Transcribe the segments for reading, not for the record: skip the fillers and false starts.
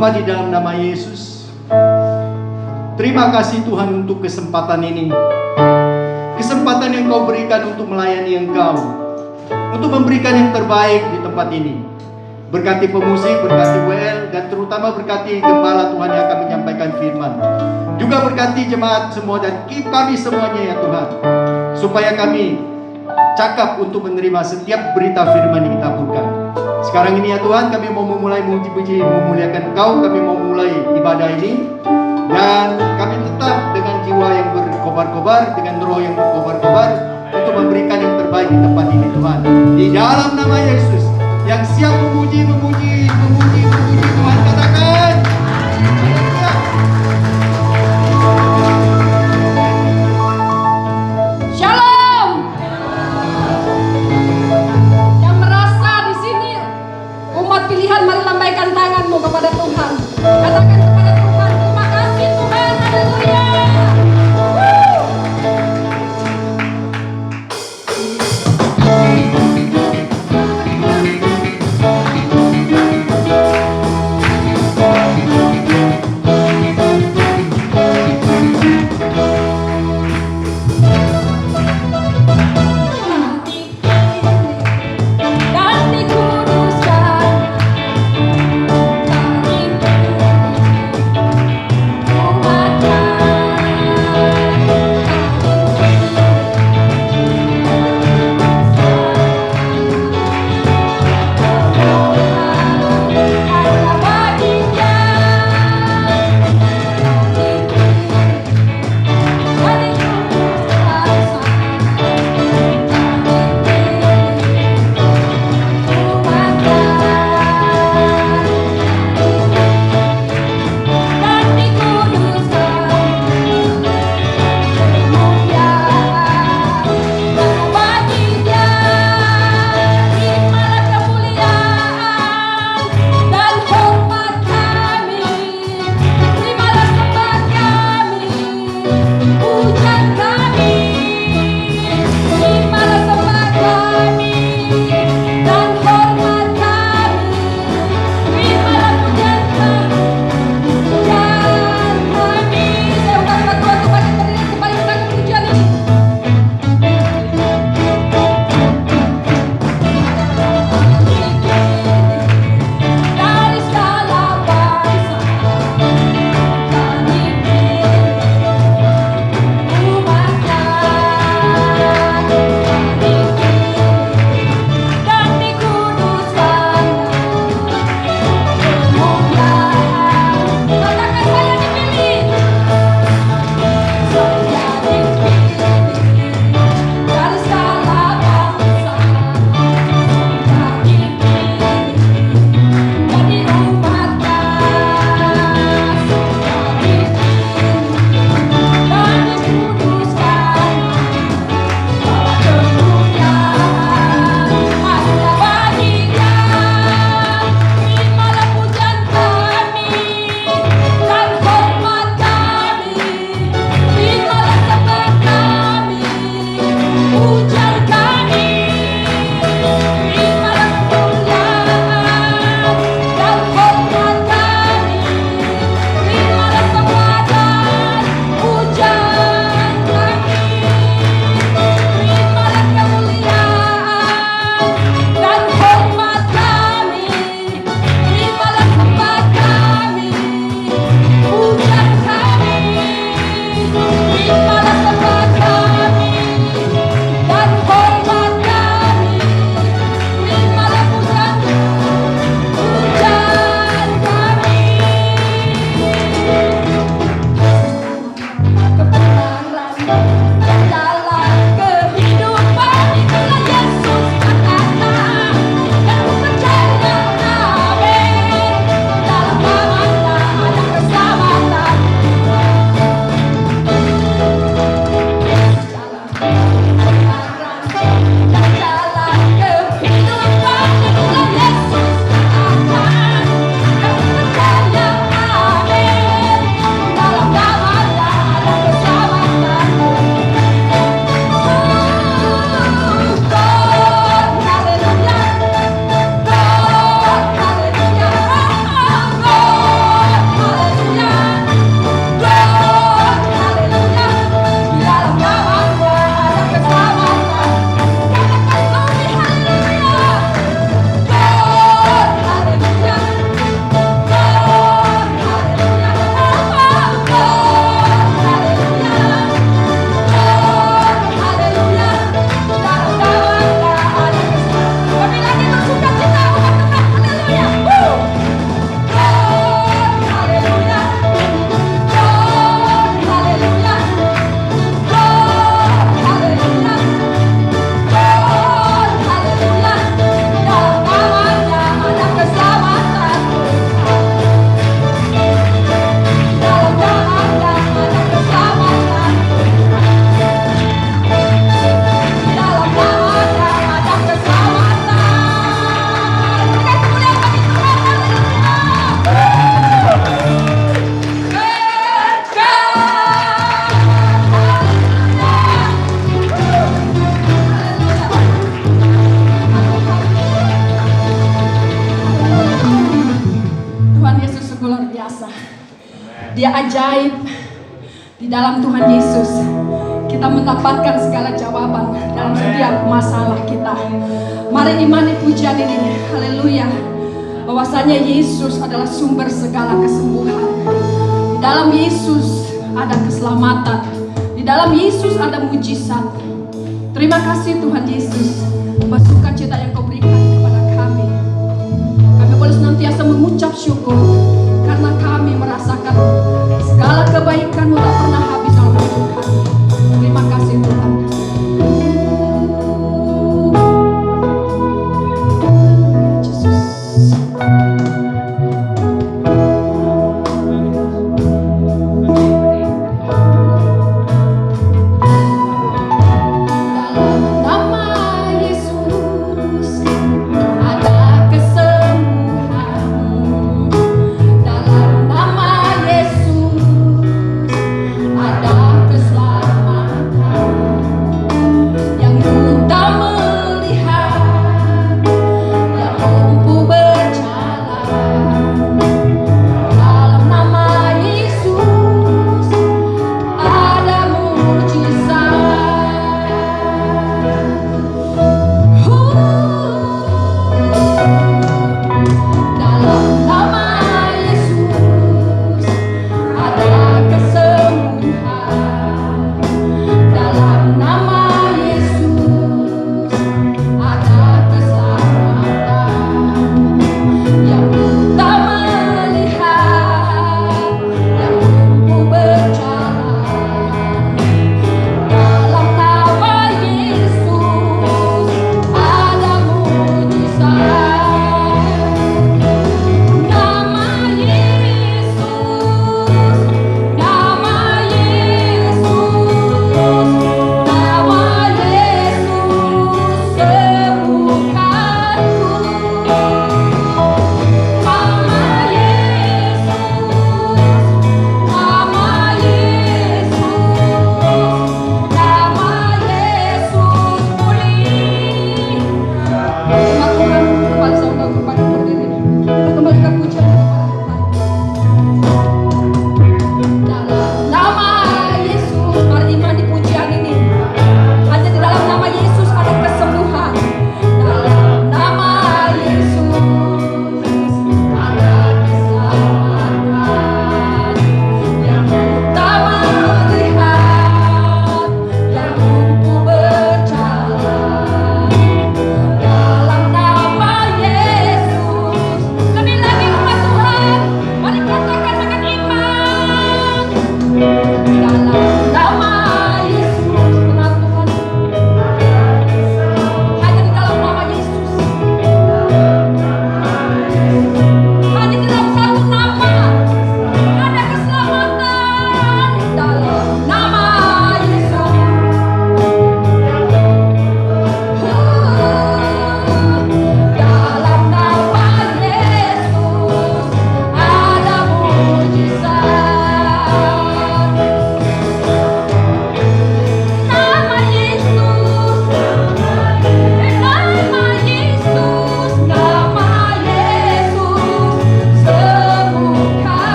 Bapa, di dalam nama Yesus, terima kasih Tuhan untuk kesempatan ini. Kesempatan yang Kau berikan untuk melayani Engkau, untuk memberikan yang terbaik di tempat ini. Berkati pemusik, berkati WL, dan terutama berkati Gembala Tuhan yang akan menyampaikan firman. Juga berkati jemaat semua dan kami semuanya ya Tuhan, supaya kami cakap untuk menerima setiap berita firman yang ditaburkan. Sekarang ini ya Tuhan, kami mau memulai memuji-puji, memuliakan Engkau. Kami mau mulai ibadah ini, dan kami tetap dengan jiwa yang berkobar-kobar, dengan roh yang berkobar-kobar, untuk memberikan yang terbaik di tempat ini Tuhan. Di dalam nama Yesus, yang siap memuji Tuhan katakan Shalom. Yang merasa di sini umat pilihan, mari lambaikan tanganmu kepada Tuhan. Katakan kepada Tuhan, terima kasih Tuhan. Haleluya. ajaib di dalam Tuhan Yesus. Kita mendapatkan segala jawaban dalam setiap masalah kita. Mari imani pujian ini, haleluya, bahwasanya Yesus adalah sumber segala kesembuhan. Di dalam Yesus ada keselamatan, di dalam Yesus ada mujizat. Terima kasih Tuhan Yesus, atas sukacita yang Kau berikan kepada kami. Kami boleh senantiasa mengucap syukur karena kami merasakan segala kebaikan-Mu tak pernah habis dalam hidup kami. Terima kasih Tuhan.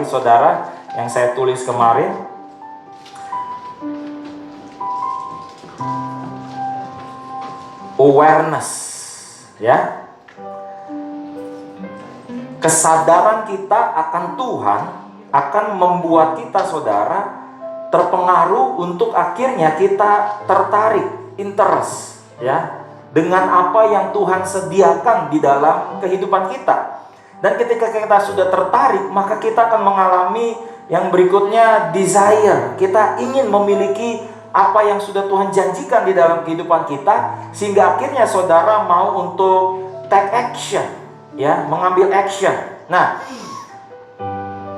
lagi saudara yang saya tulis kemarin. Awareness, ya. Kesadaran kita akan Tuhan akan membuat kita saudara terpengaruh untuk akhirnya kita tertarik, interest, ya, dengan apa yang Tuhan sediakan di dalam kehidupan kita. Dan ketika kita sudah tertarik, maka kita akan mengalami yang berikutnya, desire. Kita ingin memiliki apa yang sudah Tuhan janjikan di dalam kehidupan kita, sehingga akhirnya saudara mau untuk take action, ya, mengambil action. Nah,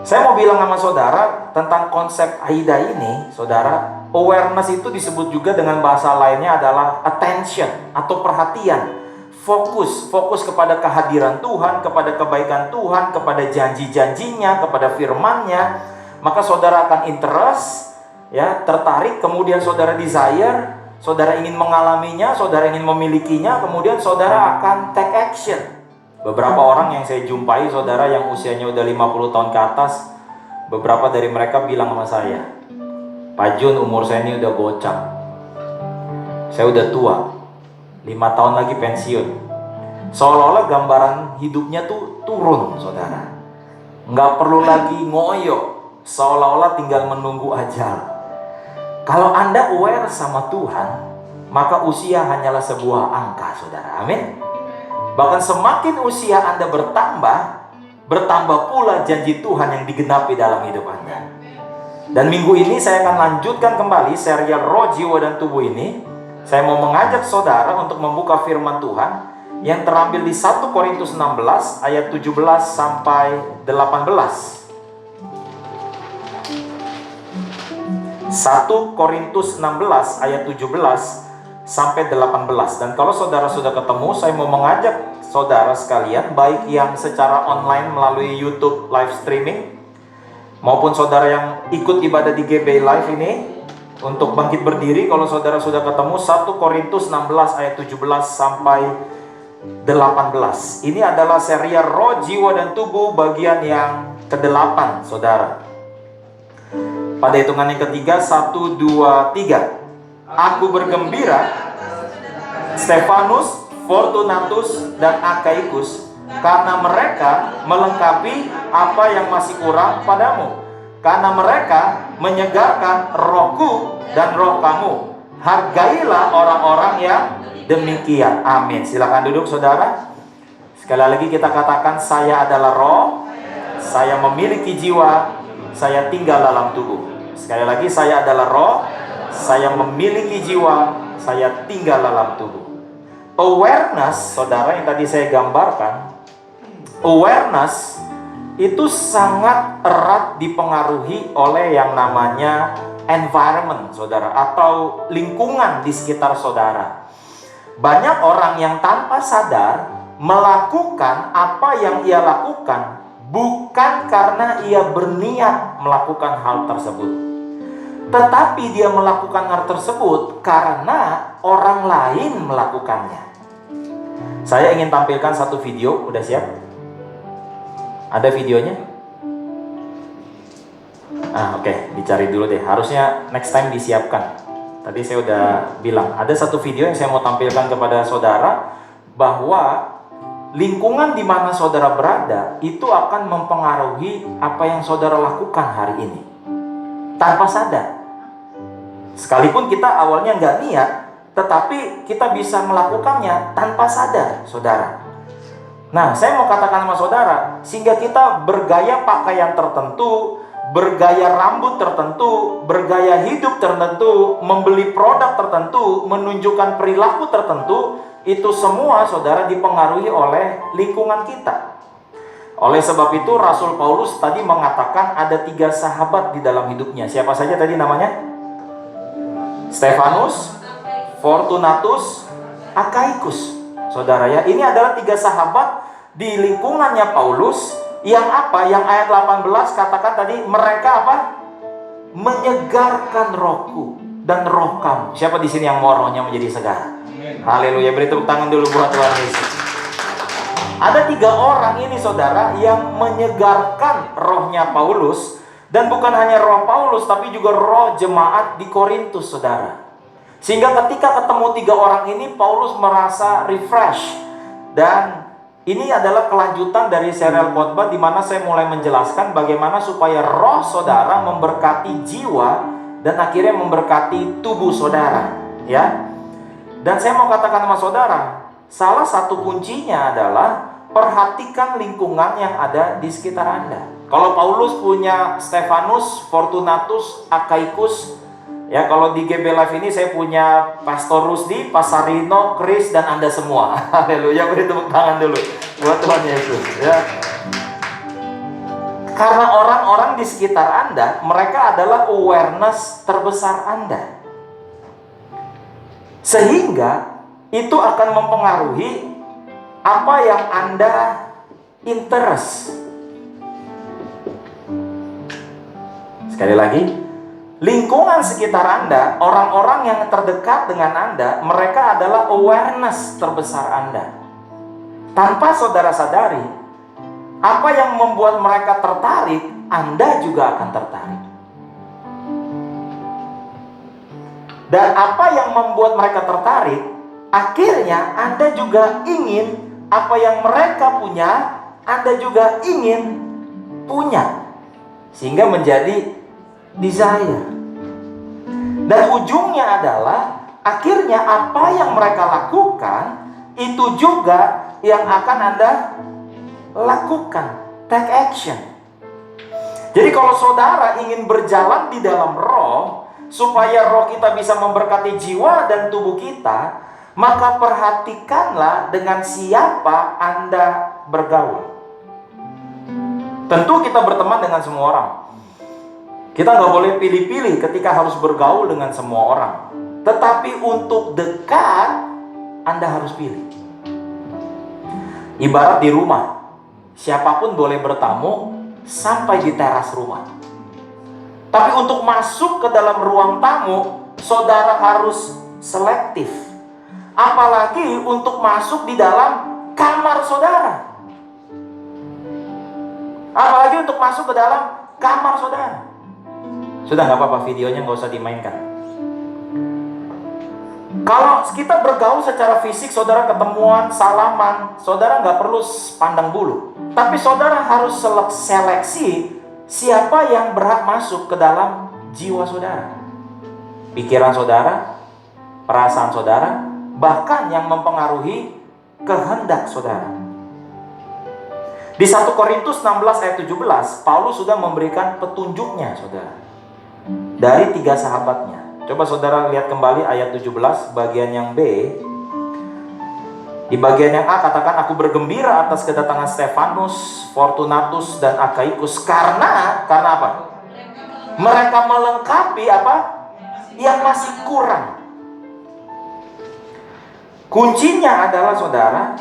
saya mau bilang sama saudara tentang konsep AIDA ini, saudara. Awareness itu disebut juga dengan bahasa lainnya adalah attention atau perhatian. Fokus kepada kehadiran Tuhan, kepada kebaikan Tuhan, kepada janji-janjinya, kepada firman-Nya. Maka saudara akan interest, ya, tertarik, kemudian saudara desire, saudara ingin mengalaminya, saudara ingin memilikinya, kemudian saudara akan take action. Beberapa orang yang saya jumpai, saudara, yang usianya udah 50 tahun ke atas, beberapa dari mereka bilang sama saya, Pak Jun, umur saya ini udah gocap, saya udah tua, 5 tahun lagi pensiun. Seolah-olah gambaran hidupnya tuh turun, saudara. Nggak perlu lagi ngoyo, seolah-olah tinggal menunggu ajal. Kalau Anda aware sama Tuhan, maka usia hanyalah sebuah angka, saudara. Amin. Bahkan semakin usia Anda bertambah pula janji Tuhan yang digenapi dalam hidup Anda. Dan minggu ini saya akan lanjutkan kembali serial Roh, Jiwa, dan Tubuh ini. Saya mau mengajak saudara untuk membuka firman Tuhan yang terambil di 1 Korintus 16 ayat 17 sampai 18. 1 Korintus 16 ayat 17 sampai 18. Dan kalau saudara sudah ketemu, saya mau mengajak saudara sekalian, baik yang secara online melalui YouTube live streaming, maupun saudara yang ikut ibadah di GB Live ini, untuk bangkit berdiri kalau saudara sudah ketemu. 1 Korintus 16 ayat 17 sampai 18. Ini adalah serial Roh, Jiwa, dan Tubuh bagian yang ke-8, saudara. Pada hitungan yang ketiga, 1, 2, 3. Aku bergembira, Stefanus, Fortunatus, dan Akaikus, karena mereka melengkapi apa yang masih kurang padamu. Karena mereka menyegarkan rohku dan roh kamu. Hargailah orang-orang yang demikian. Amin. Silakan duduk, saudara. Sekali lagi kita katakan, saya adalah roh, saya memiliki jiwa, saya tinggal dalam tubuh. Sekali lagi, saya adalah roh, saya memiliki jiwa, saya tinggal dalam tubuh. Awareness, saudara, yang tadi saya gambarkan, awareness itu sangat erat dipengaruhi oleh yang namanya environment, saudara, atau lingkungan di sekitar saudara. Banyak orang yang tanpa sadar melakukan apa yang ia lakukan bukan karena ia berniat melakukan hal tersebut, tetapi dia melakukan hal tersebut karena orang lain melakukannya. Saya ingin tampilkan satu video. Udah siap? Ada videonya? Oke, dicari dulu deh. Harusnya next time disiapkan. Tadi saya udah bilang, ada satu video yang saya mau tampilkan kepada saudara, bahwa lingkungan di mana saudara berada itu akan mempengaruhi apa yang saudara lakukan hari ini tanpa sadar. Sekalipun kita awalnya nggak niat, tetapi kita bisa melakukannya tanpa sadar, saudara. Nah, saya mau katakan sama saudara, sehingga kita bergaya pakaian tertentu, bergaya rambut tertentu, bergaya hidup tertentu, membeli produk tertentu, menunjukkan perilaku tertentu, itu semua, saudara, dipengaruhi oleh lingkungan kita. Oleh sebab itu, Rasul Paulus tadi mengatakan ada 3 sahabat di dalam hidupnya. Siapa saja tadi namanya? Stefanus, Fortunatus, Akaikus. Saudara ya, ini adalah 3 sahabat di lingkungannya Paulus yang apa? Yang ayat 18 katakan tadi, mereka apa? Menyegarkan rohku dan roh kamu. Siapa di sini yang mau rohnya menjadi segar? Haleluya. Beri tepuk tangan dulu buat Tuhan Yesus. Ada 3 orang ini saudara yang menyegarkan rohnya Paulus. Dan bukan hanya roh Paulus, tapi juga roh jemaat di Korintus saudara. Sehingga ketika ketemu 3 orang ini, Paulus merasa refresh. Dan ini adalah kelanjutan dari serial khotbah di mana saya mulai menjelaskan bagaimana supaya roh saudara memberkati jiwa dan akhirnya memberkati tubuh saudara, ya. Dan saya mau katakan sama saudara, salah satu kuncinya adalah perhatikan lingkungan yang ada di sekitar Anda. Kalau Paulus punya Stefanus, Fortunatus, Akaikus, ya, kalau di GB Live ini saya punya Pastor Rusdi, Pasarino, Chris, dan Anda semua. Haleluya, beri tepuk tangan dulu buat Tuhan Yesus, ya. Karena orang-orang di sekitar Anda, mereka adalah awareness terbesar Anda. Sehingga itu akan mempengaruhi apa yang Anda interest. Sekali lagi, lingkungan sekitar Anda, orang-orang yang terdekat dengan Anda, mereka adalah awareness terbesar Anda. Tanpa saudara sadari, apa yang membuat mereka tertarik, Anda juga akan tertarik. Dan apa yang membuat mereka tertarik, akhirnya Anda juga ingin apa yang mereka punya, Anda juga ingin punya. Sehingga menjadi desire. Dan ujungnya adalah akhirnya apa yang mereka lakukan itu juga yang akan Anda lakukan. Take action. Jadi kalau saudara ingin berjalan di dalam roh supaya roh kita bisa memberkati jiwa dan tubuh kita, maka perhatikanlah dengan siapa Anda bergaul. Tentu kita berteman dengan semua orang. Kita nggak boleh pilih-pilih ketika harus bergaul dengan semua orang. Tetapi untuk dekat, Anda harus pilih. Ibarat di rumah, siapapun boleh bertamu sampai di teras rumah. Tapi untuk masuk ke dalam ruang tamu, saudara harus selektif. Apalagi untuk masuk di dalam kamar saudara. Apalagi untuk masuk ke dalam kamar saudara. Sudah nggak apa-apa, videonya nggak usah dimainkan. Kalau kita bergaul secara fisik, saudara ketemuan, salaman, saudara nggak perlu pandang bulu. Tapi saudara harus seleksi siapa yang berhak masuk ke dalam jiwa saudara. Pikiran saudara, perasaan saudara, bahkan yang mempengaruhi kehendak saudara. Di 1 Korintus 16 ayat 17, Paulus sudah memberikan petunjuknya saudara. Dari 3 sahabatnya. Coba saudara lihat kembali ayat 17 bagian yang B. Di bagian yang A katakan, aku bergembira atas kedatangan Stefanus, Fortunatus, dan Akaikus. Karena apa? Mereka melengkapi apa? Yang masih kurang. Kuncinya adalah saudara,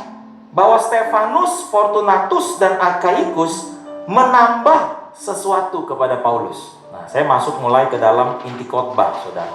bahwa Stefanus, Fortunatus, dan Akaikus menambah sesuatu kepada Paulus. Nah, saya masuk mulai ke dalam inti khotbah saudara.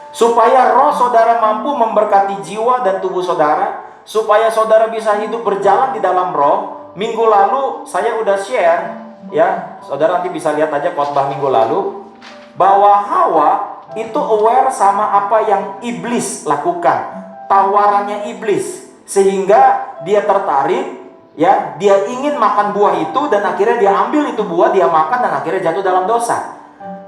Supaya roh saudara mampu memberkati jiwa dan tubuh saudara, supaya saudara bisa hidup berjalan di dalam roh. Minggu lalu saya udah share, ya, saudara nanti bisa lihat aja khotbah minggu lalu, bahwa Hawa itu aware sama apa yang iblis lakukan, tawarannya iblis, sehingga dia tertarik, ya, dia ingin makan buah itu dan akhirnya dia ambil itu buah, dia makan dan akhirnya jatuh dalam dosa.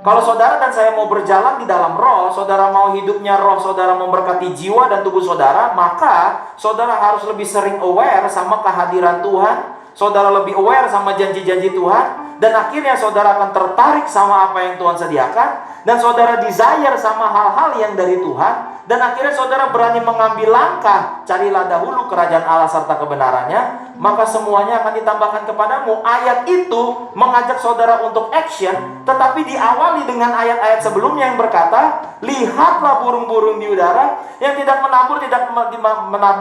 Kalau saudara dan saya mau berjalan di dalam roh, saudara mau hidupnya roh saudara memberkati jiwa dan tubuh saudara, maka saudara harus lebih sering aware sama kehadiran Tuhan, saudara lebih aware sama janji-janji Tuhan, dan akhirnya saudara akan tertarik sama apa yang Tuhan sediakan, dan saudara desire sama hal-hal yang dari Tuhan, dan akhirnya saudara berani mengambil langkah, carilah dahulu kerajaan Allah serta kebenarannya, maka semuanya akan ditambahkan kepadamu. Ayat itu mengajak saudara untuk action, tetapi diawali dengan ayat-ayat sebelumnya yang berkata, lihatlah burung-burung di udara yang tidak menabur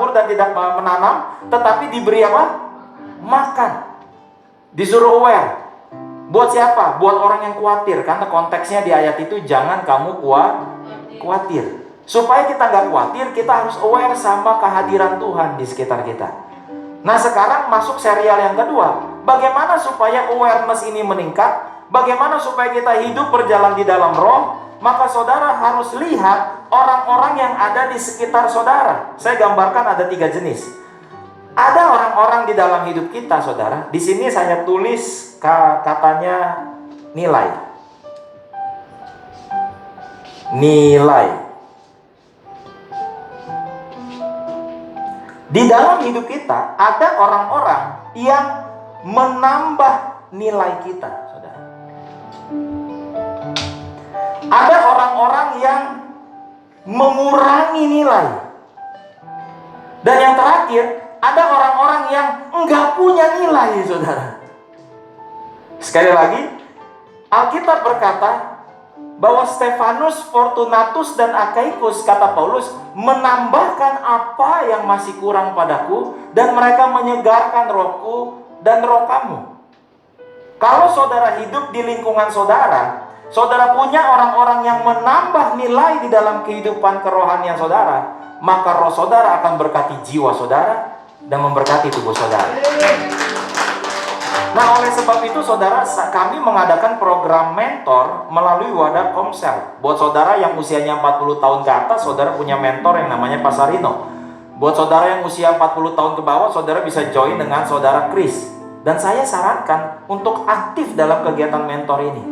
dan tidak menanam, tetapi diberi apa? Makan. Disuruh aware. Buat siapa? Buat orang yang khawatir. Karena konteksnya di ayat itu, jangan kamu khawatir. Supaya kita nggak khawatir, kita harus aware sama kehadiran Tuhan di sekitar kita. Nah, sekarang masuk serial yang kedua. Bagaimana supaya awareness ini meningkat? Bagaimana supaya kita hidup berjalan di dalam roh? Maka saudara harus lihat orang-orang yang ada di sekitar saudara. Saya gambarkan ada 3 jenis. Ada orang-orang di dalam hidup kita, saudara. Di sini saya tulis katanya nilai. Nilai. Di dalam hidup kita ada orang-orang yang menambah nilai kita, saudara. Ada orang-orang yang mengurangi nilai. Dan yang terakhir, ada orang-orang yang enggak punya nilai, saudara. Sekali lagi, Alkitab berkata bahwa Stefanus, Fortunatus, dan Akaikus, kata Paulus, menambahkan apa yang masih kurang padaku, dan mereka menyegarkan rohku dan roh kamu. Kalau saudara hidup di lingkungan saudara, saudara punya orang-orang yang menambah nilai di dalam kehidupan kerohanian saudara, maka roh saudara akan berkati jiwa saudara dan memberkati tubuh saudara. Nah, oleh sebab itu saudara, kami mengadakan program mentor melalui wadah Komsel. Buat saudara yang usianya 40 tahun ke atas, saudara punya mentor yang namanya Pasarino. Buat saudara yang usia 40 tahun ke bawah, saudara bisa join dengan saudara Chris. Dan saya sarankan untuk aktif dalam kegiatan mentor ini.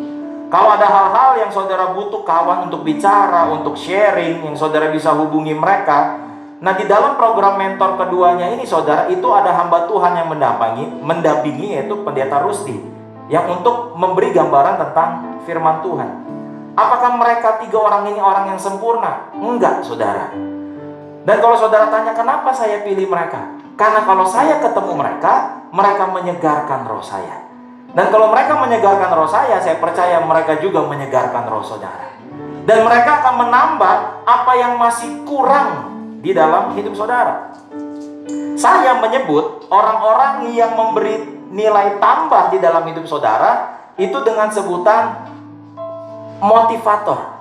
Kalau ada hal-hal yang saudara butuh kawan untuk bicara, untuk sharing, yang saudara bisa hubungi mereka. Nah, di dalam program mentor keduanya ini, saudara, itu ada hamba Tuhan yang mendampingi, yaitu Pendeta Rusdi, yang untuk memberi gambaran tentang firman Tuhan. Apakah mereka 3 orang ini orang yang sempurna? Enggak, saudara. Dan kalau saudara tanya kenapa saya pilih mereka? Karena kalau saya ketemu mereka, mereka menyegarkan roh saya. Dan kalau mereka menyegarkan roh saya percaya mereka juga menyegarkan roh saudara. Dan mereka akan menambah apa yang masih kurang di dalam hidup saudara. Saya menyebut orang-orang yang memberi nilai tambah di dalam hidup saudara itu dengan sebutan motivator.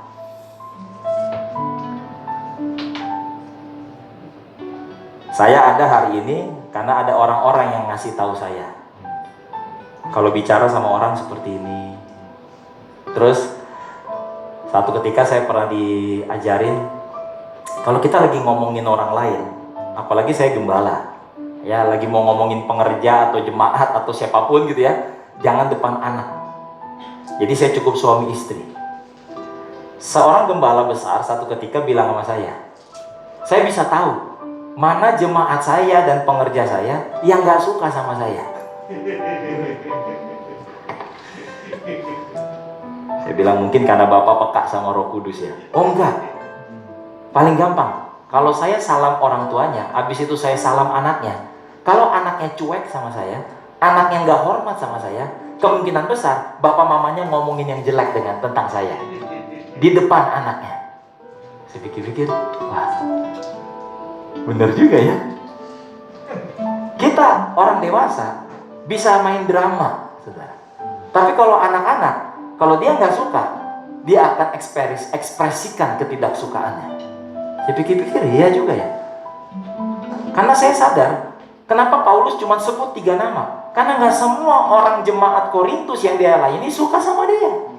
Saya ada hari ini karena ada orang-orang yang ngasih tahu saya. Kalau bicara sama orang seperti ini. Terus satu ketika saya pernah diajarin, kalau kita lagi ngomongin orang lain, apalagi saya gembala, ya lagi mau ngomongin pengerja atau jemaat atau siapapun gitu ya, jangan depan anak. Jadi saya cukup suami istri. Seorang gembala besar satu ketika bilang sama saya bisa tahu mana jemaat saya dan pengerja saya yang gak suka sama saya. Saya bilang mungkin karena Bapak peka sama Roh Kudus ya. Oh enggak. Paling gampang, kalau saya salam orang tuanya, habis itu saya salam anaknya. Kalau anaknya cuek sama saya, anaknya nggak hormat sama saya, kemungkinan besar bapak mamanya ngomongin yang jelek tentang saya di depan anaknya. Saya pikir-pikir, wah, bener juga ya. Kita orang dewasa bisa main drama, saudara. Tapi kalau anak-anak, kalau dia nggak suka, dia akan ekspresikan ketidaksukaannya. Saya pikir-pikir, iya juga ya. Karena saya sadar, kenapa Paulus cuma sebut 3 nama? Karena nggak semua orang jemaat Korintus yang dia layani suka sama dia.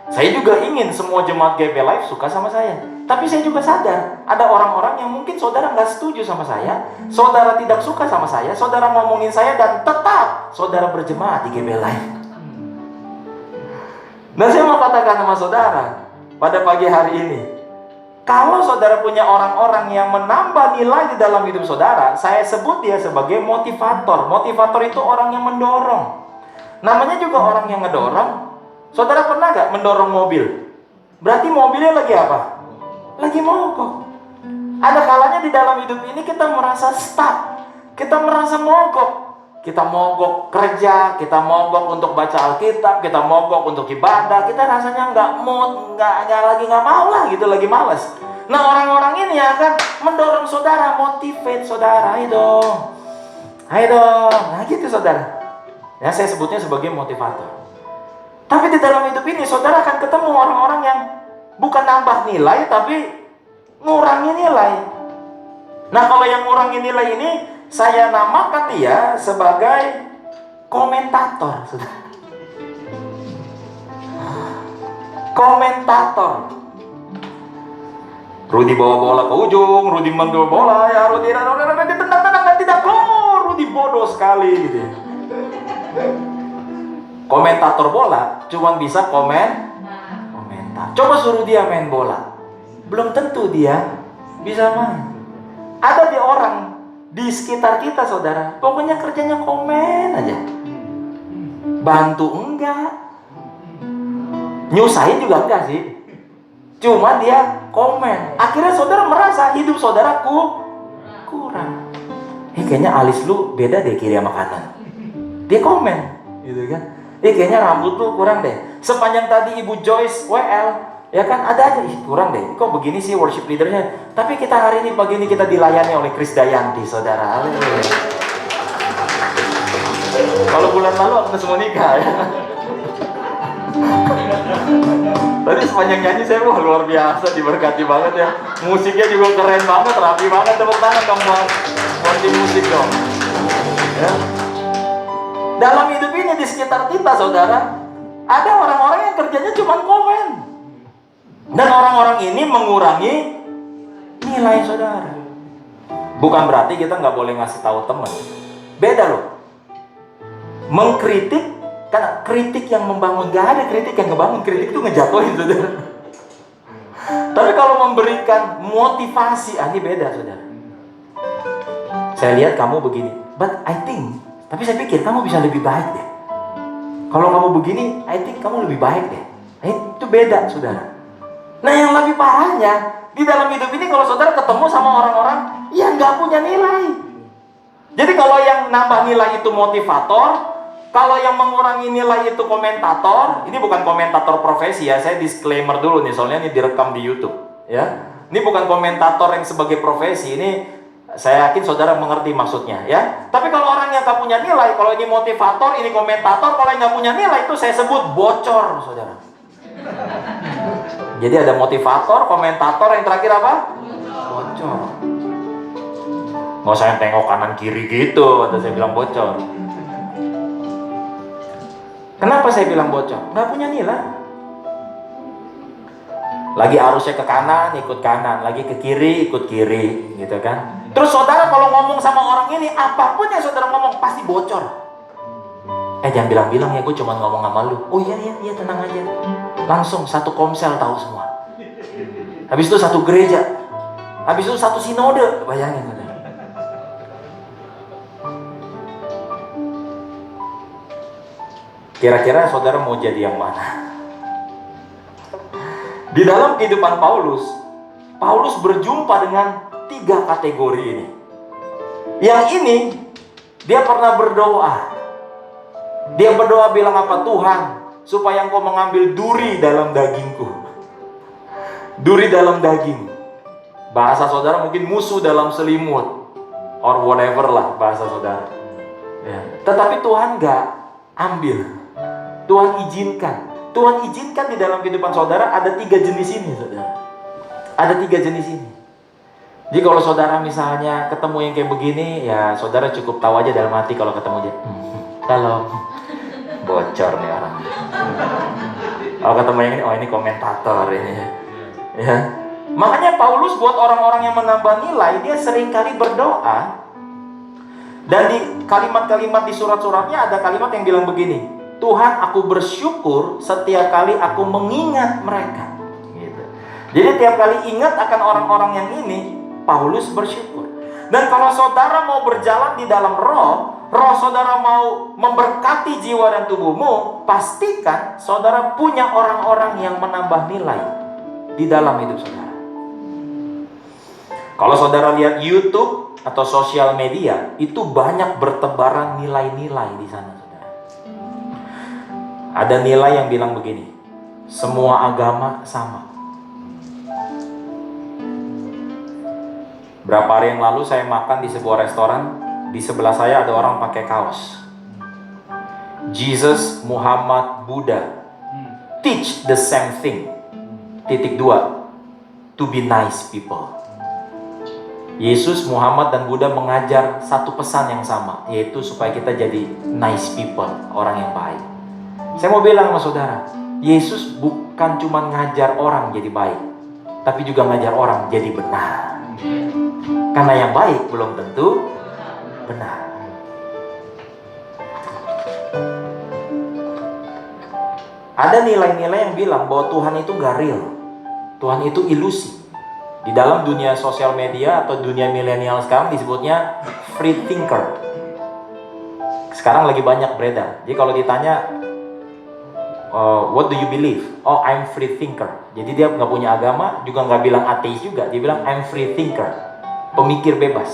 Saya juga ingin semua jemaat GB Life suka sama saya. Tapi saya juga sadar, ada orang-orang yang mungkin saudara nggak setuju sama saya, saudara tidak suka sama saya, saudara ngomongin saya, dan tetap saudara berjemaat di GB Life. Nah, saya mau katakan sama saudara pada pagi hari ini, kalau saudara punya orang-orang yang menambah nilai di dalam hidup saudara, saya sebut dia sebagai motivator. Motivator itu orang yang mendorong. Namanya juga orang yang ngedorong. Saudara pernah gak mendorong mobil? Berarti mobilnya lagi apa? Lagi mogok. Ada kalanya di dalam hidup ini kita merasa stuck. Kita merasa mogok. Kita mogok kerja, kita mogok untuk baca Alkitab, kita mogok untuk ibadah, kita rasanya nggak mau lah gitu, lagi malas. Nah, orang-orang ini akan mendorong saudara, motivate saudara, ayo dong, nah gitu saudara. Ya, saya sebutnya sebagai motivator. Tapi di dalam hidup ini saudara akan ketemu orang-orang yang bukan nambah nilai, tapi ngurangi nilai. Nah, kalau yang ngurangi nilai ini, saya namakan dia sebagai komentator. Komentator. Rudy bawa bola ke ujung, Rudy mengambil bola, ya Rudy tendang tidak gol, Rudy bodoh sekali gitu. Komentator bola cuma bisa komentar. Coba suruh dia main bola, belum tentu dia bisa main. Ada di orang di sekitar kita, saudara, pokoknya kerjanya komen aja. Bantu enggak, nyusahin juga enggak sih, cuma dia komen. Akhirnya saudara merasa hidup saudaraku kurang. Kayaknya alis lu beda deh kiri sama kanan. Dia komen, gitu kan? Kayaknya rambut lu kurang deh. Sepanjang tadi Ibu Joyce WL, ya kan ada aja, kurang deh. Kok begini sih worship leadernya? Tapi kita hari ini pagi ini kita dilayani oleh Krisdayanti, saudara. Haleluya. Kalau bulan lalu Agnes Monica ya. Tadi sepanjang nyanyi saya luar biasa, diberkati banget ya. Musiknya juga keren banget, rapi banget. Tepuk tangan dong buat tim musik dong. Ya. Dalam hidup ini di sekitar kita, saudara, ada orang-orang yang kerjanya cuma komen. Dan orang-orang ini mengurangi nilai saudara. Bukan berarti kita nggak boleh ngasih tahu teman. Beda loh. Mengkritik, karena kritik yang membangun, gak ada kritik yang ngebangun. Kritik itu ngejatuhin, saudara. Tapi kalau memberikan motivasi, ini beda, saudara. Saya lihat kamu begini, but I think, tapi saya pikir kamu bisa lebih baik deh. Kalau kamu begini, I think kamu lebih baik deh. Itu beda, saudara. Nah, yang lebih parahnya, di dalam hidup ini kalau saudara ketemu sama orang-orang yang gak punya nilai. Jadi kalau yang nambah nilai itu motivator, kalau yang mengurangi nilai itu komentator. Ini bukan komentator profesi ya, saya disclaimer dulu nih, soalnya ini direkam di YouTube ya. Ini bukan komentator yang sebagai profesi, ini saya yakin saudara mengerti maksudnya ya. Tapi kalau orang yang gak punya nilai, kalau ini motivator, ini komentator, kalau yang gak punya nilai itu saya sebut bocor, saudara. Jadi ada motivator, komentator, yang terakhir apa? Bocor. Nggak usah yang tengok kanan kiri gitu, atau saya bilang bocor. Kenapa saya bilang bocor? Nggak punya nilai. Lagi arusnya ke kanan, ikut kanan. Lagi ke kiri, ikut kiri. Gitu kan. Terus saudara kalau ngomong sama orang ini, apapun yang saudara ngomong, pasti bocor. Jangan bilang-bilang ya, gue cuma ngomong sama lu. Oh iya, tenang aja. Langsung satu komsel tahu semua. Habis itu satu gereja. Habis itu satu sinode. Bayangin, saudara. Kira-kira saudara mau jadi yang mana? Di dalam kehidupan Paulus berjumpa dengan 3 kategori ini. Yang ini, dia pernah berdoa. Dia berdoa bilang apa? Tuhan, supaya engkau mengambil duri dalam dagingku. Duri dalam daging. Bahasa saudara mungkin musuh dalam selimut. Or whatever lah bahasa saudara. Ya. Tetapi Tuhan gak ambil. Tuhan izinkan. Tuhan izinkan di dalam kehidupan saudara ada 3 jenis ini, saudara. Ada 3 jenis ini. Jadi kalau saudara misalnya ketemu yang kayak begini, ya saudara cukup tahu aja dalam hati kalau ketemu dia. Kalau bocor nih orang. Kalau ketemu yang ini, oh ini komentator ini. Ya. Makanya Paulus buat orang-orang yang menambah nilai, dia seringkali berdoa. Dan di kalimat-kalimat di surat-suratnya ada kalimat yang bilang begini. Tuhan, aku bersyukur setiap kali aku mengingat mereka. Gitu. Jadi tiap kali ingat akan orang-orang yang ini, Paulus bersyukur. Dan kalau saudara mau berjalan di dalam roh saudara mau memberkati jiwa dan tubuhmu, pastikan saudara punya orang-orang yang menambah nilai di dalam hidup saudara. Kalau saudara lihat YouTube atau sosial media, itu banyak bertebaran nilai-nilai di sana. Ada nilai yang bilang begini, semua agama sama. Berapa hari yang lalu saya makan di sebuah restoran, di sebelah saya ada orang pakai kaos Jesus, Muhammad, Buddha teach the same thing. Titik 2, to be nice people. Yesus, Muhammad, dan Buddha mengajar satu pesan yang sama, yaitu supaya kita jadi nice people, orang yang baik. Saya mau bilang sama saudara, Yesus bukan cuma ngajar orang jadi baik, tapi juga ngajar orang jadi benar. Karena yang baik belum tentu benar. Ada nilai-nilai yang bilang bahwa Tuhan itu gak real, Tuhan itu ilusi. Di dalam dunia sosial media atau dunia milenial sekarang disebutnya free thinker. Sekarang lagi banyak beredar. Jadi kalau ditanya, what do you believe? Oh, I'm free thinker. Jadi dia nggak punya agama, juga nggak bilang ateis juga. Dia bilang I'm free thinker, pemikir bebas.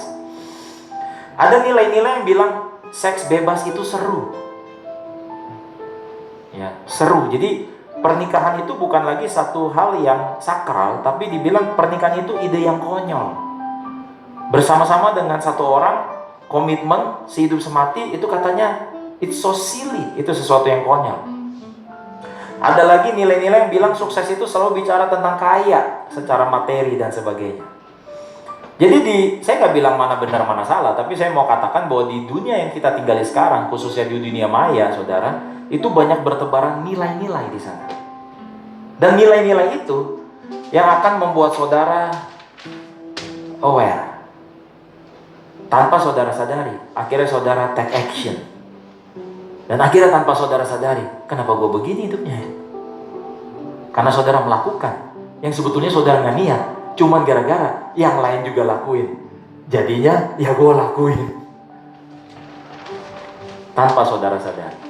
Ada nilai-nilai yang bilang seks bebas itu seru. Ya, seru. Jadi pernikahan itu bukan lagi satu hal yang sakral, tapi dibilang pernikahan itu ide yang konyol. Bersama-sama dengan satu orang, komitmen sehidup semati, itu katanya it's so silly, itu sesuatu yang konyol. Ada lagi nilai-nilai yang bilang sukses itu selalu bicara tentang kaya secara materi dan sebagainya. Jadi saya nggak bilang mana benar mana salah, tapi saya mau katakan bahwa di dunia yang kita tinggali sekarang, khususnya di dunia maya, saudara, itu banyak bertebaran nilai-nilai di sana. Dan nilai-nilai itu yang akan membuat saudara aware. Tanpa saudara sadari, akhirnya saudara take action. Dan akhirnya tanpa saudara sadari, kenapa gue begini hidupnya? Karena saudara melakukan yang sebetulnya saudara nggak niat, cuman gara-gara yang lain juga lakuin. Jadinya ya gue lakuin. Tanpa saudara sadari.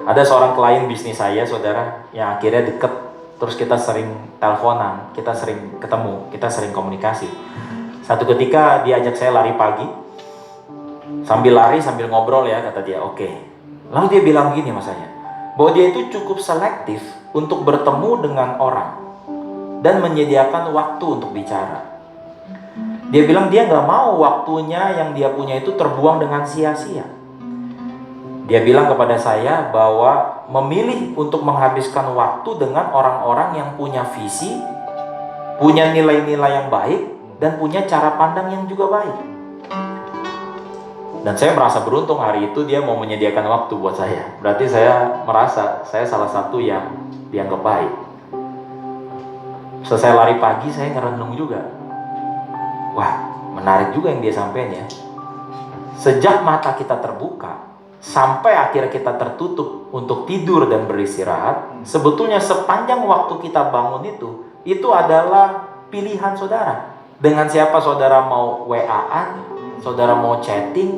Ada seorang klien bisnis saya, saudara, yang akhirnya deket. Terus kita sering teleponan, kita sering ketemu, kita sering komunikasi. Satu ketika dia ajak saya lari pagi. Sambil lari, sambil ngobrol ya, kata dia, oke. Lalu dia bilang gini sama saya, bahwa dia itu cukup selektif untuk bertemu dengan orang dan menyediakan waktu untuk bicara. Dia bilang dia nggak mau waktunya yang dia punya itu terbuang dengan sia-sia. Dia bilang kepada saya bahwa memilih untuk menghabiskan waktu dengan orang-orang yang punya visi, punya nilai-nilai yang baik, dan punya cara pandang yang juga baik. Dan saya merasa beruntung hari itu dia mau menyediakan waktu buat saya. Berarti saya merasa saya salah satu yang dianggap baik. Selesai lari pagi, saya ngerenung juga. Wah, menarik juga yang dia sampaikan ya. Sejak mata kita terbuka sampai akhirnya kita tertutup untuk tidur dan beristirahat, sebetulnya sepanjang waktu kita bangun itu adalah pilihan saudara. Dengan siapa saudara mau WA-an, saudara mau chatting,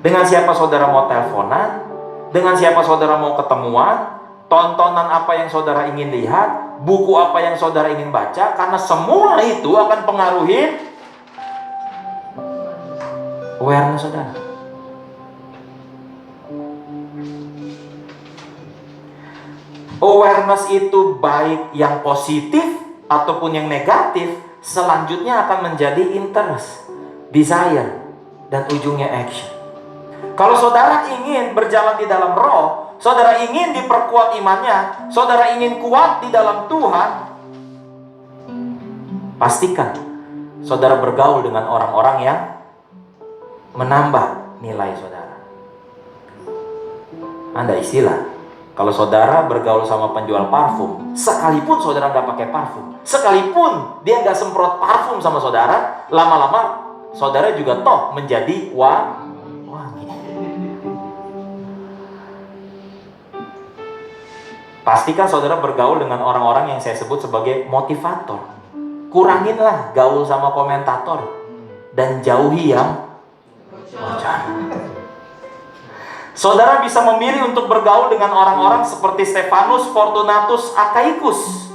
dengan siapa saudara mau teleponan, dengan siapa saudara mau ketemuan, tontonan apa yang saudara ingin lihat, buku apa yang saudara ingin baca, karena semua itu akan pengaruhi awareness saudara. Awareness itu baik yang positif ataupun yang negatif, selanjutnya akan menjadi interest, desire, dan ujungnya action. Kalau saudara ingin berjalan di dalam roh, saudara ingin diperkuat imannya, saudara ingin kuat di dalam Tuhan, pastikan saudara bergaul dengan orang-orang yang menambah nilai saudara. Ada istilah, kalau saudara bergaul sama penjual parfum, sekalipun saudara nggak pakai parfum, sekalipun dia nggak semprot parfum sama saudara, lama-lama saudara juga toh menjadi wangi. Pastikan saudara bergaul dengan orang-orang yang saya sebut sebagai motivator. Kuranginlah gaul sama komentator dan jauhi yang wajar. Saudara bisa memilih untuk bergaul dengan orang-orang seperti Stefanus, Fortunatus, Akaikus.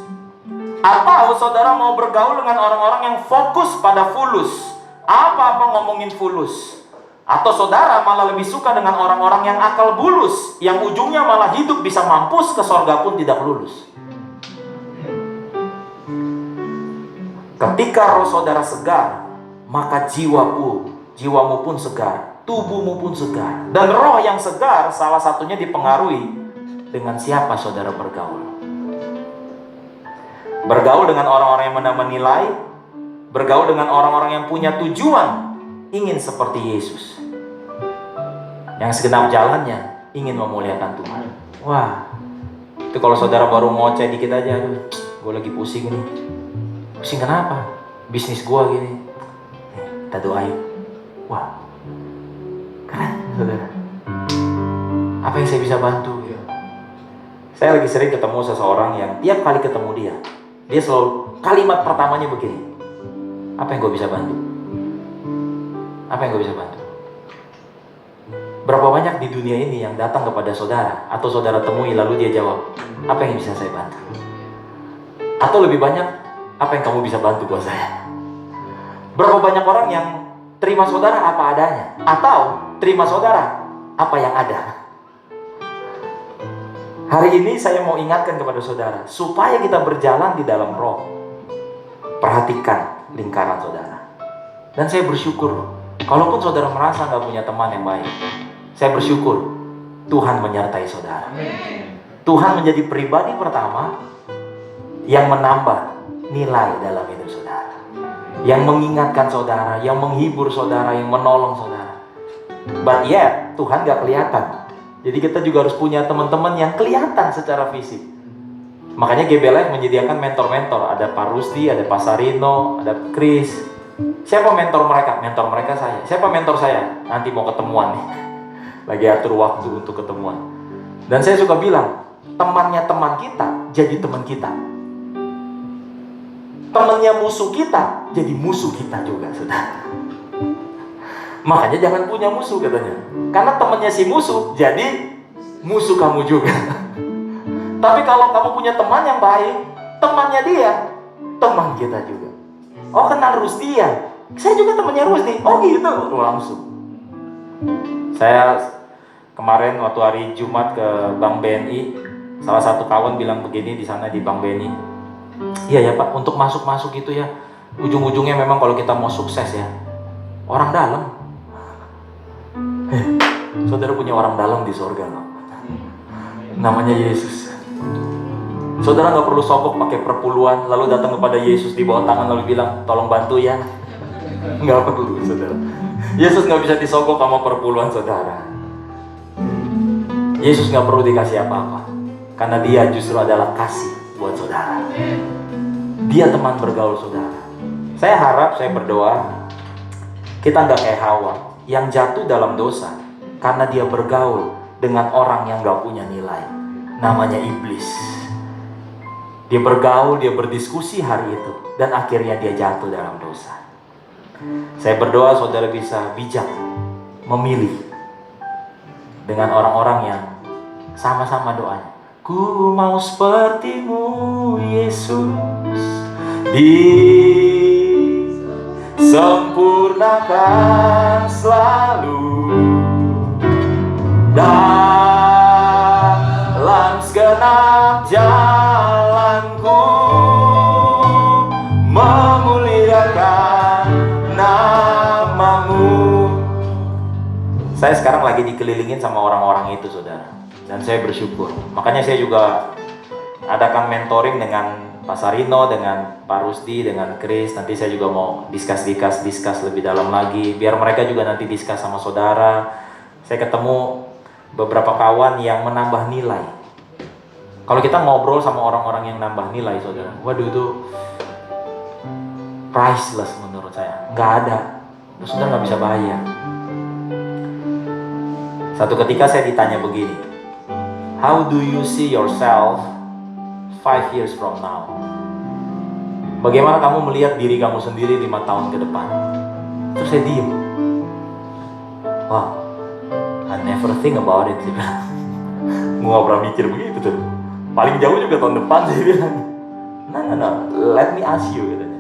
Atau saudara mau bergaul dengan orang-orang yang fokus pada fulus. Apa-apa ngomongin fulus. Atau saudara malah lebih suka dengan orang-orang yang akal bulus, yang ujungnya malah hidup bisa mampus ke sorga pun tidak lulus. Ketika roh saudara segar, maka jiwamu pun segar, tubuhmu pun segar. Dan roh yang segar salah satunya dipengaruhi dengan siapa saudara bergaul. Bergaul dengan orang-orang yang menambah nilai, bergaul dengan orang-orang yang punya tujuan ingin seperti Yesus, yang segenap jalannya ingin memuliakan Tuhan. Wah, itu kalau saudara baru ngoceh dikit aja, aduh, gue lagi pusing nih. Pusing kenapa? Bisnis gue gini. Kita doa yuk. Wah, keren saudara. Apa yang saya bisa bantu? Saya lagi sering ketemu seseorang yang tiap kali ketemu dia selalu kalimat pertamanya begini. Apa yang gue bisa bantu? Apa yang gue bisa bantu? Berapa banyak di dunia ini yang datang kepada saudara atau saudara temui lalu dia jawab, apa yang bisa saya bantu? Atau lebih banyak, apa yang kamu bisa bantu buat saya? Berapa banyak orang yang terima saudara apa adanya, atau terima saudara apa yang ada? Hari ini saya mau ingatkan kepada saudara, supaya kita berjalan di dalam roh, perhatikan lingkaran saudara. Dan saya bersyukur loh, kalaupun saudara merasa gak punya teman yang baik, saya bersyukur Tuhan menyertai saudara. Tuhan menjadi pribadi pertama yang menambah nilai dalam hidup saudara, yang mengingatkan saudara, yang menghibur saudara, yang menolong saudara. But yet, Tuhan gak kelihatan. Jadi kita juga harus punya teman-teman yang kelihatan secara fisik. Makanya GB Life menyediakan mentor-mentor. Ada Pak Rusdi, ada Pak Sarino, ada Chris. Siapa mentor mereka? Mentor mereka saya. Siapa mentor saya? Nanti mau ketemuan nih. Lagi atur waktu untuk ketemuan. Dan saya suka bilang, temannya teman kita jadi teman kita. Temannya musuh kita jadi musuh kita juga, saudara. Makanya jangan punya musuh katanya. Karena temannya si musuh jadi musuh kamu juga. Tapi kalau kamu punya teman yang baik, temannya dia teman kita juga. Oh, kenal Rusdi ya? Saya juga temannya Rusdi. Oh gitu, langsung. Saya kemarin waktu hari Jumat ke Bank BNI, salah satu kawan bilang begini di sana di Bank BNI. Iya ya Pak, untuk masuk-masuk itu ya, ujung-ujungnya memang kalau kita mau sukses ya, orang dalam. Saudara punya orang dalam di sorga loh. Namanya Yesus. Saudara gak perlu sogok pakai perpuluhan lalu datang kepada Yesus di bawah tangan lalu bilang tolong bantu ya. Gak perlu saudara. Yesus gak bisa disogok sama perpuluhan saudara. Yesus gak perlu dikasih apa-apa, karena dia justru adalah kasih buat saudara. Dia teman bergaul saudara. Saya harap, saya berdoa kita gak kayak Hawa yang jatuh dalam dosa karena dia bergaul dengan orang yang gak punya nilai, namanya iblis. Dia bergaul, dia berdiskusi hari itu, dan akhirnya dia jatuh dalam dosa. Saya berdoa saudara bisa bijak memilih dengan orang-orang yang sama-sama doanya. Ku mau sepertimu Yesus, disempurnakan selalu dalam segenap jalanku, memuliakan namamu. Saya sekarang lagi dikelilingin sama orang-orang itu saudara, dan saya bersyukur. Makanya saya juga adakan mentoring dengan Pak Sarino, dengan Pak Rusdi, dengan Chris. Nanti saya juga mau discuss lebih dalam lagi, biar mereka juga nanti discuss sama saudara. Saya ketemu beberapa kawan yang menambah nilai. Kalau kita ngobrol sama orang-orang yang nambah nilai saudara, waduh itu priceless menurut saya. Nggak ada, saudara nggak bisa bayar. Satu ketika saya ditanya begini, how do you see yourself 5 years from now? Bagaimana kamu melihat diri kamu sendiri 5 tahun ke depan? Terus saya diem. Wow, I never think about it. Gue gak pernah mikir begitu tuh. Paling jauh juga tahun depan saya bilang. No, let me ask you katanya.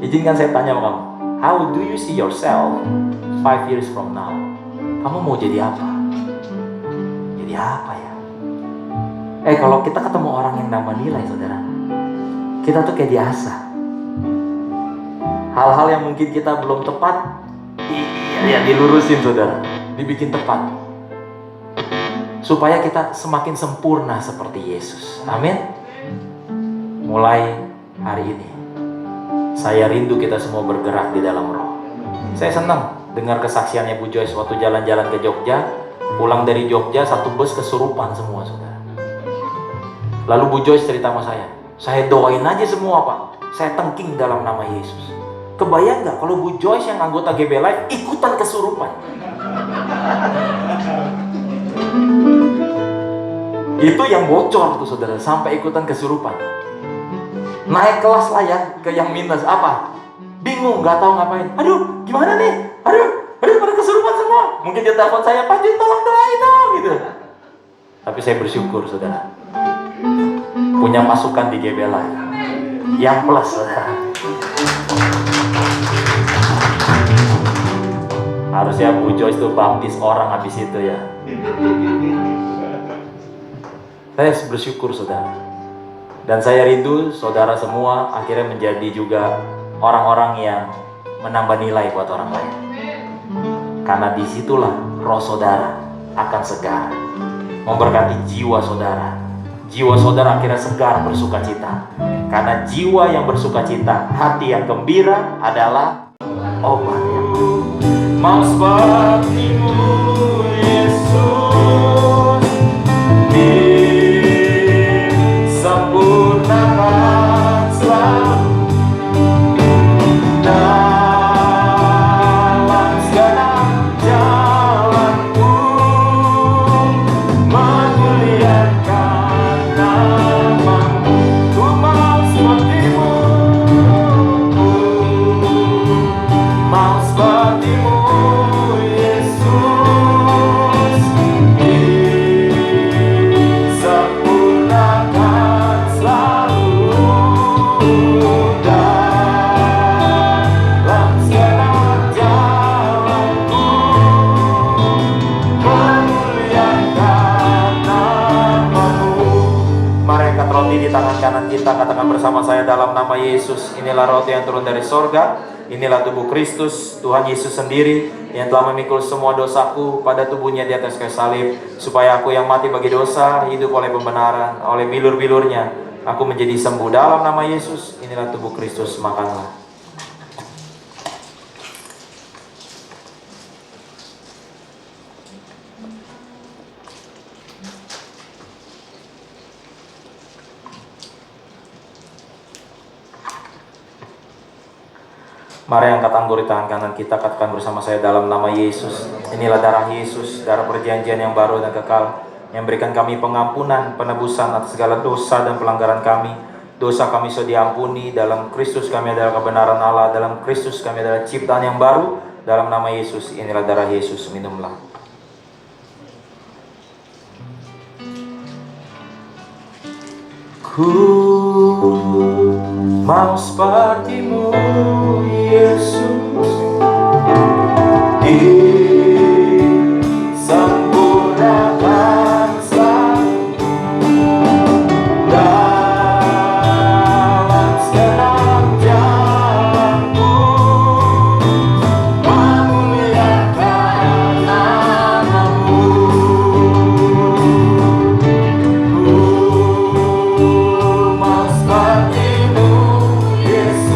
Izinkan saya tanya sama kamu, how do you see yourself 5 years from now? Kamu mau jadi apa? Jadi apa ya? Kalau kita ketemu orang yang nambah nilai saudara, kita tuh kayak diasah. Hal-hal yang mungkin kita belum tepat, ya dilurusin saudara, dibikin tepat, supaya kita semakin sempurna seperti Yesus. Amin. Mulai hari ini Saya rindu kita semua bergerak di dalam roh. Saya senang dengar kesaksiannya Bu Joyce waktu jalan-jalan ke Jogja. Pulang dari Jogja, satu bus kesurupan semua, saudara. Lalu Bu Joyce cerita sama saya doain aja semua Pak, saya tengking dalam nama Yesus. Kebayang gak kalau Bu Joyce yang anggota GB Live ikutan kesurupan? Itu yang bocor tuh saudara, sampai ikutan kesurupan. Naik kelas lah ya, ke yang minus apa? Bingung, gak tahu ngapain. Aduh, gimana nih? Aduh, pada kesurupan semua. Mungkin dia telepon saya, Pak Jun tolong doain dong, gitu. Tapi saya bersyukur saudara, punya pasukan di GB Live yang plus saudara. Harusnya Bu Joyce tuh baptis orang habis itu ya. Saya bersyukur saudara. Dan saya rindu saudara semua akhirnya menjadi juga orang-orang yang menambah nilai buat orang lain. Karena disitulah roh saudara akan segar, memberkati jiwa saudara. Jiwa saudara akhirnya segar bersuka cita. Karena jiwa yang bersuka cita, hati yang gembira adalah obat yang mau sepertimu Yesus, disempurnakan selalu dalam segala jalanku, memuliakan namamu. Ku mau sepertimu, mau sepertimu Yesus, disempurnakan selalu dalam segala jalanku, memuliakan namamu. Mari angkat roti di tangan kanan kita, katakan bersama saya dalam nama Yesus, inilah roti yang turun dari sorga. Inilah tubuh Kristus, Tuhan Yesus sendiri yang telah memikul semua dosaku pada tubuhnya di atas kayu salib, supaya aku yang mati bagi dosa hidup oleh pembenaran. Oleh bilur-bilurnya aku menjadi sembuh. Dalam nama Yesus, inilah tubuh Kristus, makanlah. Mari angkat anggur di tangan kanan kita, katakan bersama saya dalam nama Yesus. Inilah darah Yesus, darah perjanjian yang baru dan kekal, yang berikan kami pengampunan, penebusan atas segala dosa dan pelanggaran kami. Dosa kami sudah diampuni, dalam Kristus kami adalah kebenaran Allah, dalam Kristus kami adalah ciptaan yang baru. Dalam nama Yesus, inilah darah Yesus, minumlah. Ku mau sepertimu Yesus, disempurnakan selalu dalam segala jalanku, memuliakan namamu. Ku mau sepertimu Yesus,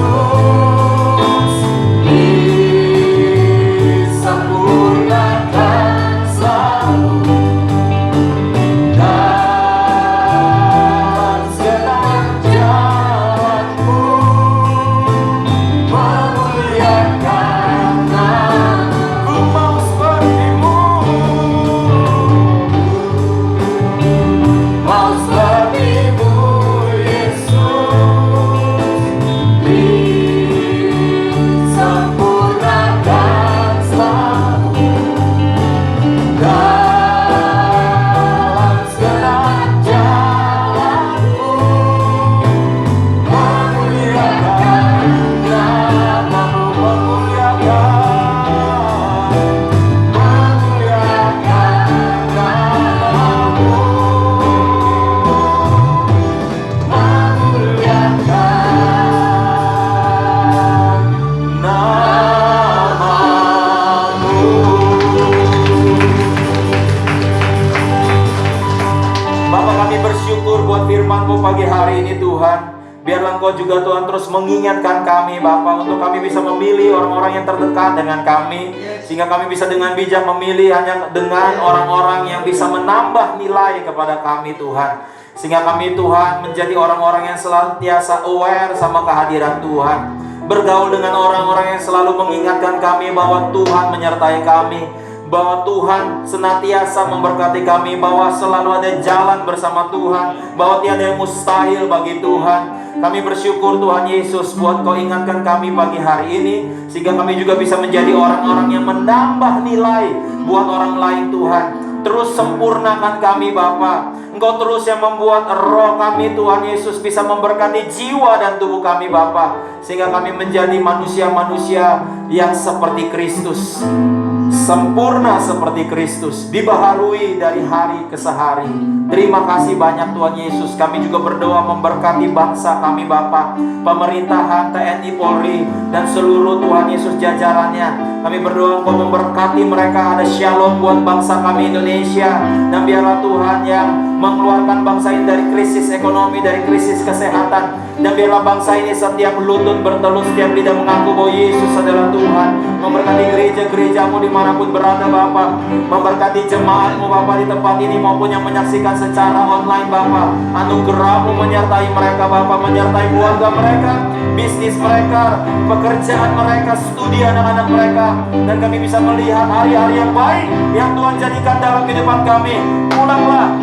juga Tuhan terus mengingatkan kami Bapa, untuk kami bisa memilih orang-orang yang terdekat dengan kami, sehingga kami bisa dengan bijak memilih hanya dengan orang-orang yang bisa menambah nilai kepada kami Tuhan. Sehingga kami Tuhan menjadi orang-orang yang senantiasa aware sama kehadiran Tuhan, bergaul dengan orang-orang yang selalu mengingatkan kami bahwa Tuhan menyertai kami, bahwa Tuhan senantiasa memberkati kami, bahwa selalu ada jalan bersama Tuhan, bahwa tiada yang mustahil bagi Tuhan. Kami bersyukur Tuhan Yesus buat Kau ingatkan kami pagi hari ini, sehingga kami juga bisa menjadi orang-orang yang menambah nilai buat orang lain Tuhan. Terus sempurnakan kami Bapa. Engkau terus yang membuat roh kami Tuhan Yesus bisa memberkati jiwa dan tubuh kami Bapa, sehingga kami menjadi manusia-manusia yang seperti Kristus, sempurna seperti Kristus, dibaharui dari hari ke hari. Terima kasih banyak Tuhan Yesus. Kami juga berdoa memberkati bangsa kami Bapa, pemerintahan, TNI, Polri, dan seluruh Tuhan Yesus jajarannya. Kami berdoa Engkau memberkati mereka, ada shalom buat bangsa kami Indonesia. Dan biarlah Tuhan yang mengeluarkan bangsa ini dari krisis ekonomi, dari krisis kesehatan. Dan biarlah bangsa ini setiap lutut bertelur, setiap lidah mengaku bahwa Yesus adalah Tuhan. Memberkati gereja-gerejamu dimanapun berada Bapa. Memberkati jemaatmu Bapa di tempat ini maupun yang menyaksikan secara online Bapa. Anugerah-Mu menyertai mereka Bapa, menyertai keluarga mereka, bisnis mereka, pekerjaan mereka, studi anak-anak mereka. Dan kami bisa melihat hari-hari yang baik yang Tuhan jadikan dalam kehidupan kami. Pulanglah